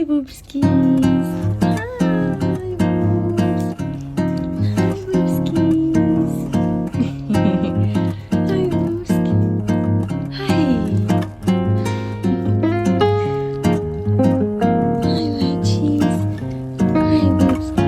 boobskis. Hi, boobs. Hi, boobskis. Hi, boobski. Hi. Hi, my cheese. Hi, boobski.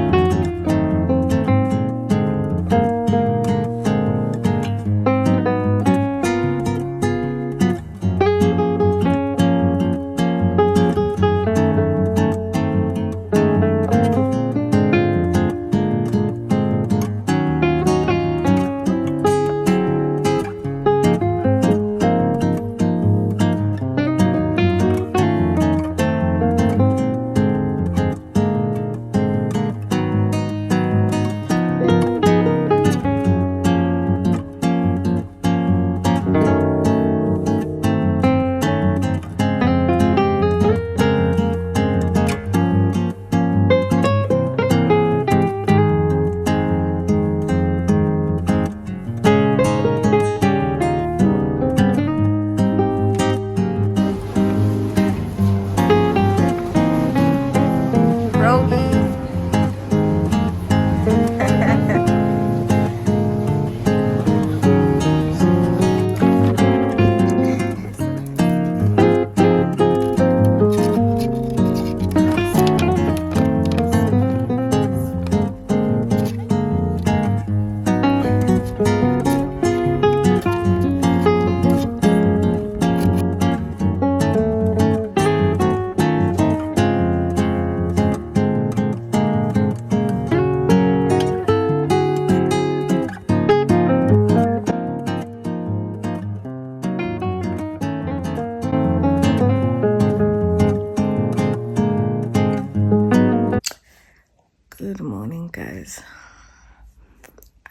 Good morning, guys.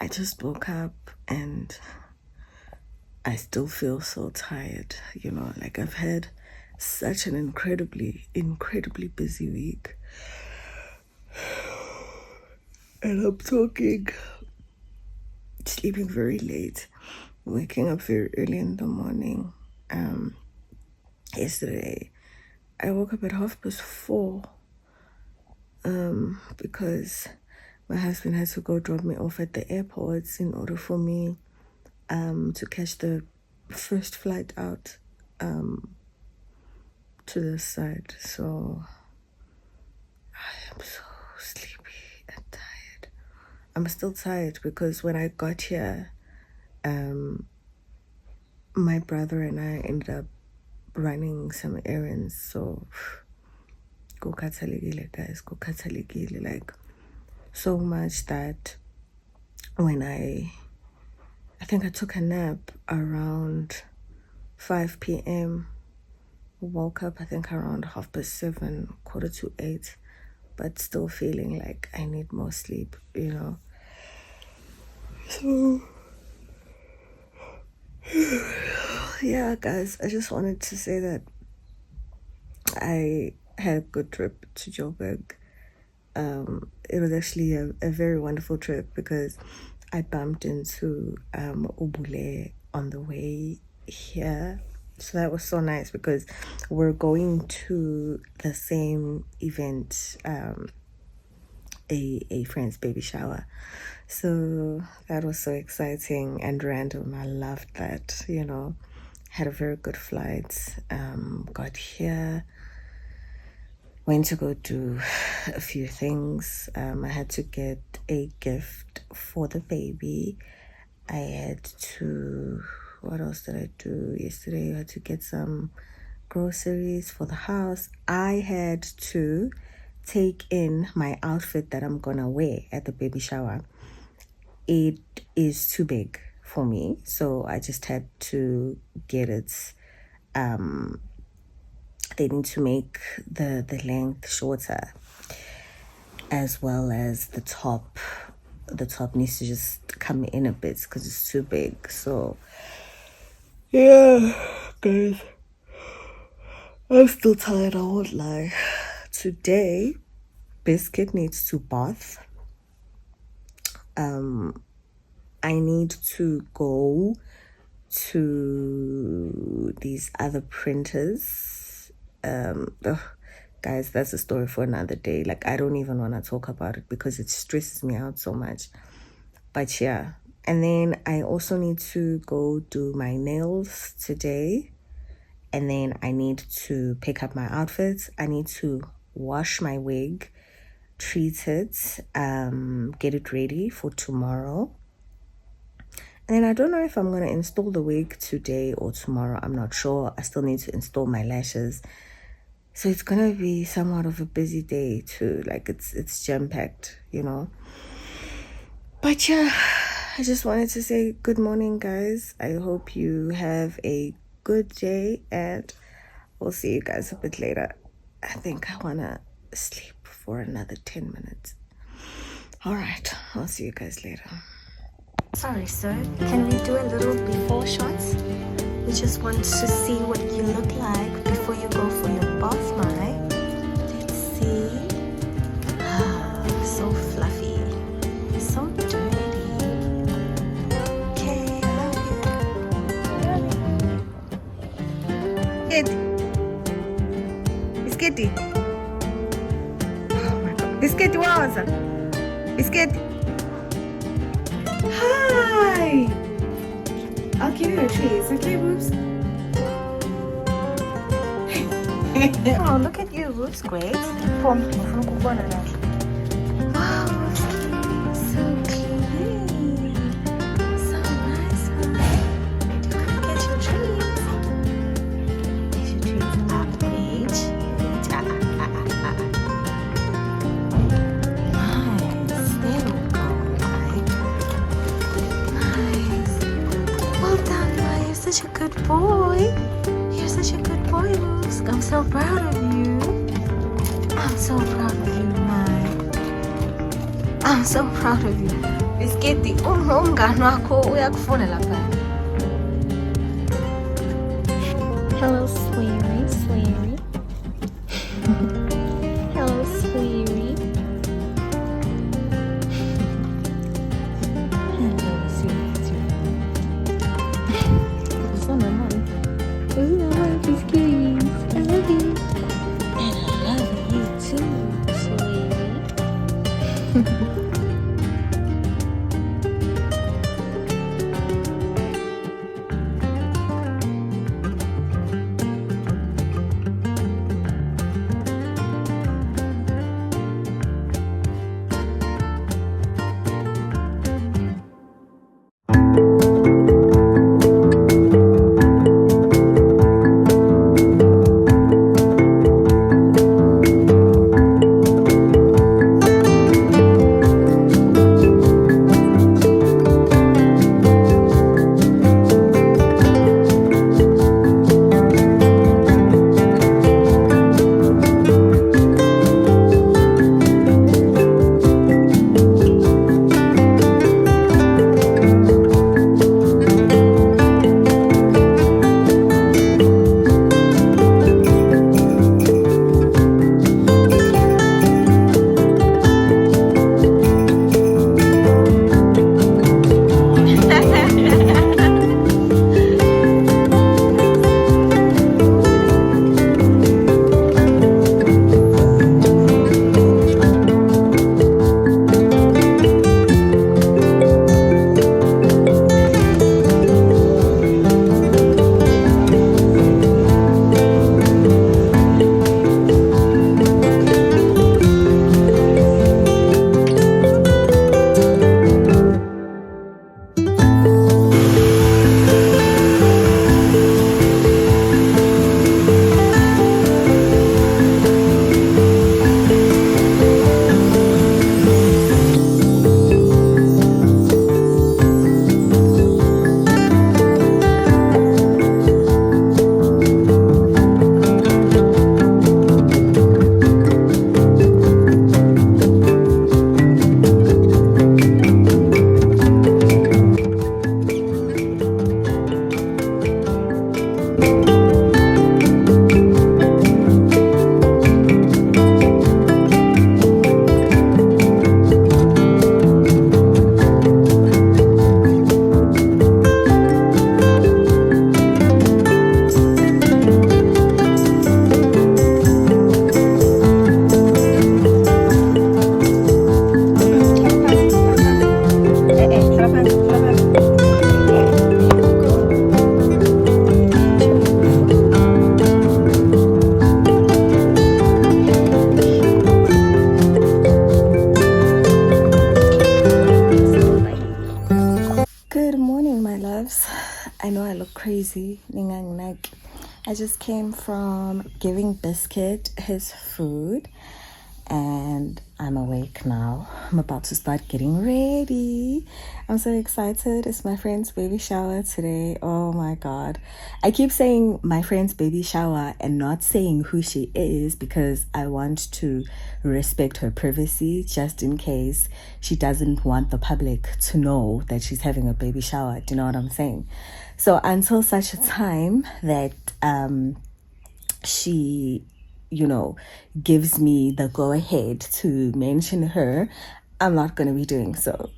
I just woke up and I still feel so tired. Like I've had such an incredibly busy week. And I'm talking sleeping very late, waking up very early in the morning. Yesterday, I woke up at 4:30 because my husband had to go drop me off at the airport in order for me to catch the first flight out to this side. So I am so sleepy and tired. I'm still tired because when I got here, my brother and I ended up running some errands. So kukhathalekile, guys, kukhathalekile, like so much that when I think I took a nap around 5 p.m. Woke up I think around 7:30, 7:45, but still feeling like I need more sleep, So yeah, guys, I just wanted to say that I had a good trip to Joburg. It was actually a very wonderful trip because I bumped into Ubule on the way here. So that was so nice because we're going to the same event, a friend's baby shower. So that was so exciting and random. I loved that, Had a very good flight. Got here. Went to go do a few things. I had to get a gift for the baby. I had to, what else did I do yesterday? I had to get some groceries for the house. I had to take in my outfit that I'm gonna wear at the baby shower. It is too big for me, so I just had to get it. They need to make the length shorter, as well as the top. The top needs to just come in a bit because it's too big. So yeah, guys, I'm still tired, I won't lie. Today, Biscuit needs to bath. I need to go to these other printers. guys, that's a story for another day. Like, I don't even want to talk about it because it stresses me out so much. But yeah, and then I also need to go do my nails today, and then I need to pick up my outfits. I need to wash my wig, treat it, get it ready for tomorrow. And then I don't know if I'm going to install the wig today or tomorrow. I'm not sure. I still need to install my lashes. So it's going to be somewhat of a busy day too. Like, it's jam-packed, you know. But yeah, I just wanted to say good morning, guys. I hope you have a good day, and we'll see you guys a bit later. I think I want to sleep for another 10 minutes. All right, I'll see you guys later. Sorry, sir. Can we do a little before shots? We just want to see what you look like before you go for your bath, my. Let's see. Ah, so fluffy. So dirty. Okay, I love you. Biscuity. Oh my god. Biscuity, what was that? Biscuity. Hi! I'll give you a treat. Okay, boobs? Oh, look at you, Ruth's great. Wow, so clean. So nice, huh? You could get your treats. Get your treats up, Paige. Nice. There we go, Mike. Nice. Well done, Mike. You're such a good boy. You're such a good boy, Luke. I'm so proud of you. I'm so proud of you, Mike. I'm so proud of you. Biscuity, umngani wakho uyakufuna lapha. Hello, sweetie, sweetie. Hello, sweetie. Hello, sweetie. What's on my mom? Ooh, I love these kitties. I love you. And I love you too, sweetie. I just came from giving Biscuit his food and I'm awake now. I'm about to start getting ready. I'm so excited. It's my friend's baby shower today. Oh my God. I keep saying my friend's baby shower and not saying who she is because I want to respect her privacy just in case she doesn't want the public to know that she's having a baby shower. Do you know what I'm saying? So until such a time that she gives me the go ahead to mention her, I'm not going to be doing so,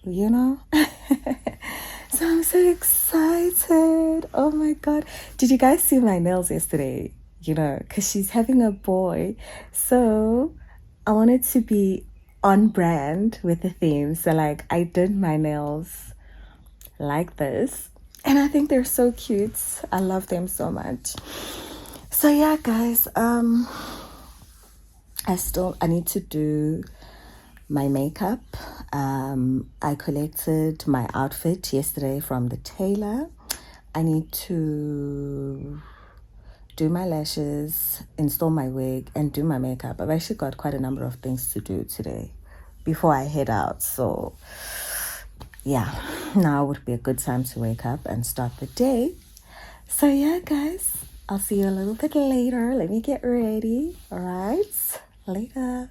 So I'm so excited. Oh my God. Did you guys see my nails yesterday? Because she's having a boy. So I wanted to be on brand with the theme. So I did my nails like this. And I think they're so cute. I love them so much. So yeah, guys, I need to do my makeup. I collected my outfit yesterday from the tailor. I need to do my lashes, install my wig, and do my makeup. I've actually got quite a number of things to do today before I head out. So yeah, now would be a good time to wake up and start the day. So yeah, guys, I'll see you a little bit later. Let me get ready. All right, later.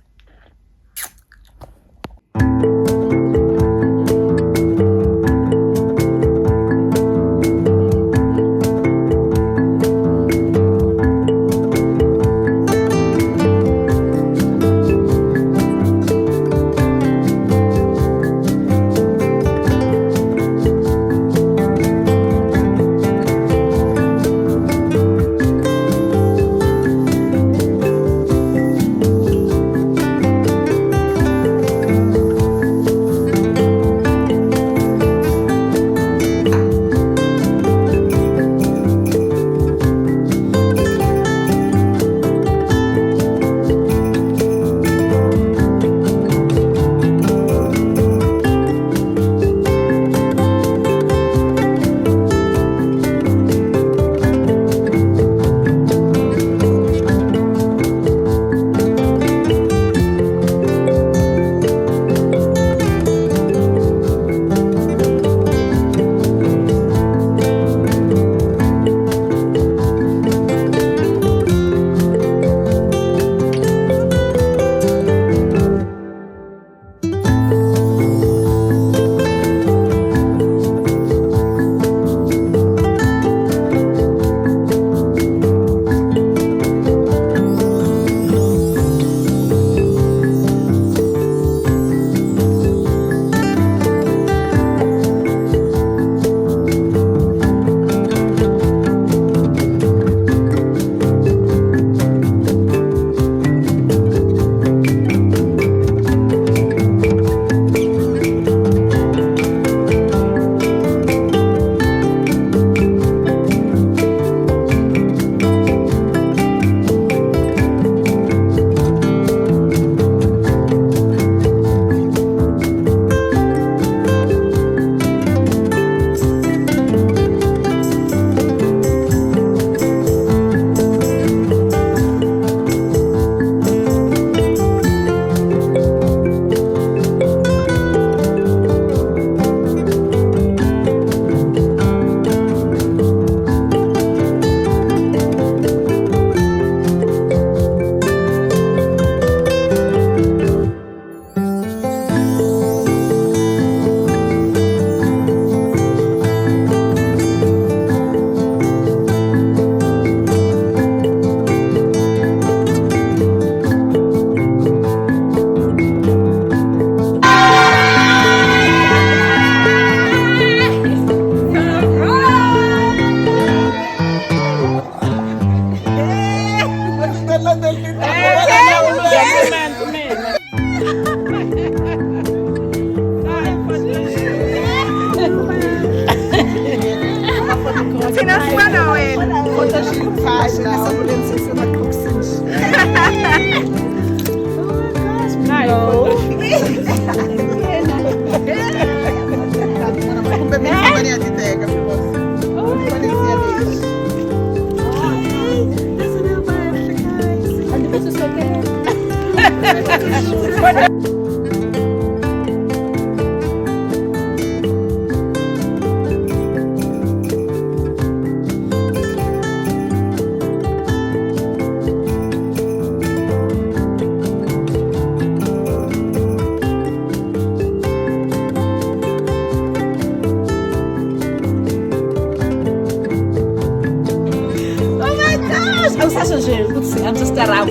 I'm just around.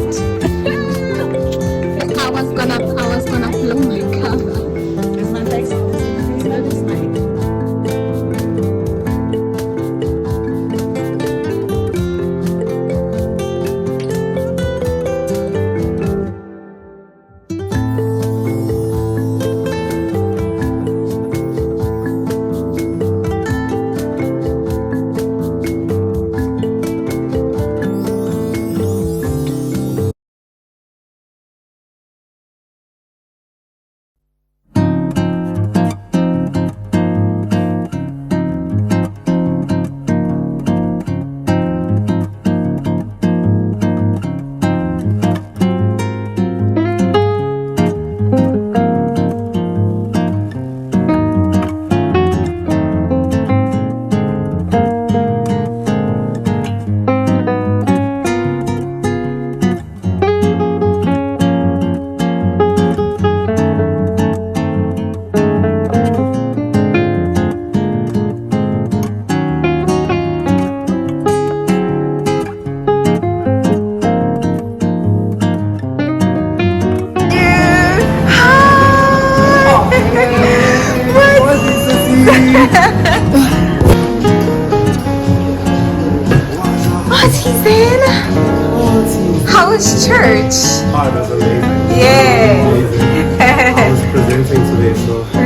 I was gonna blow my cover. It's not like it's not this night. What he's in? How was church? Oh, it was amazing. Yeah. Amazing. I was presenting today, so